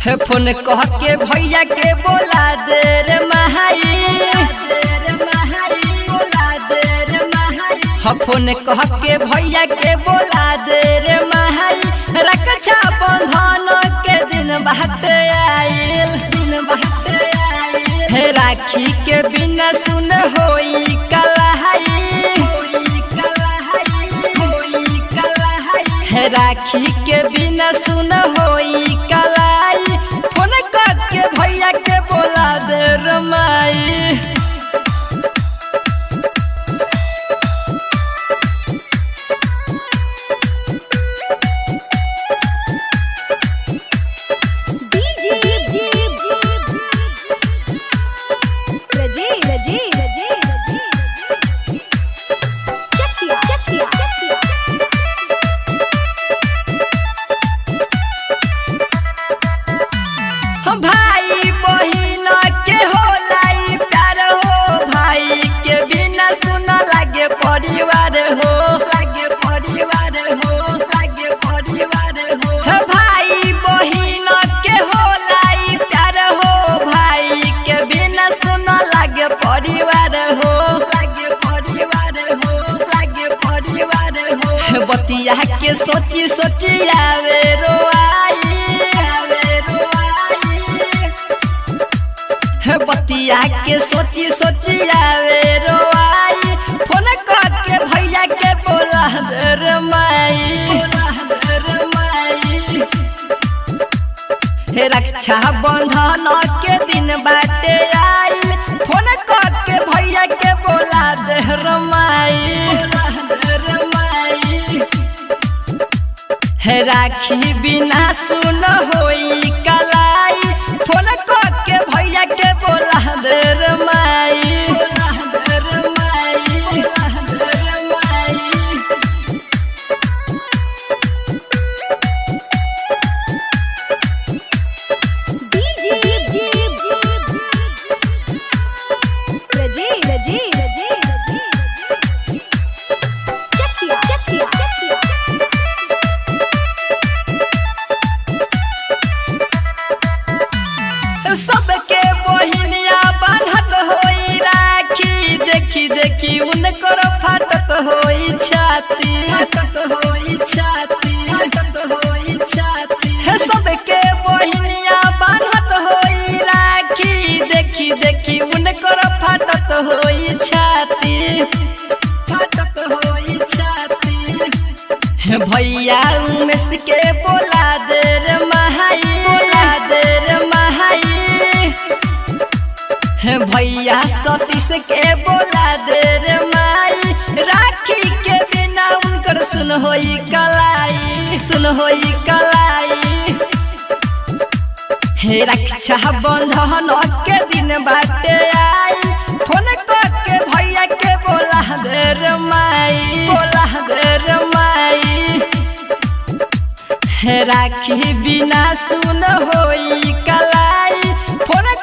phone कह के भैया के बोला दे रे महाई फोन कह के भैया के बोला दे रे महाई रक्षा बंधन के दिन बाटे आइल राखी के बिना सुन होई कलहाई राखी के बिना सुन होई कलाई फोन करके भैया के बोला दे रमाई भाई बहिन के होलाई प्यार हो भाई के बिना सुन लागे परिवार हो भाई बहिन के होलाई प्यार हो भाई के बिना सुन लागे परिवार हो बतिया के सोची सोची आवे रोआई बतिया के सोची सोची आवे रोआई फोन करके भैया के बोला दे रे माई रक्षा बंधन के दिन बाटे आइल फोन करके भैया के बोला दे रे माई राखी बिना सुन होई कलाई फोन करके भैया के बोला दे रे माई सबके बहिनिया बांधत होई राखी देखी देखी उनकर फाटत होई छाती सबके बहिनिया बांधत होई राखी देखी देखी उनकर फाटत होई छाती भैया उमेश के बोला दे रे महाई भैया सतीश के बोला दे रे माई राखी के बिना उनकर सुन होई कलाई रक्षा बंधन के दिन बाटे आई फोन करके भैया के बोला दे रे माई राखी बिना सुन होई कलाई फोन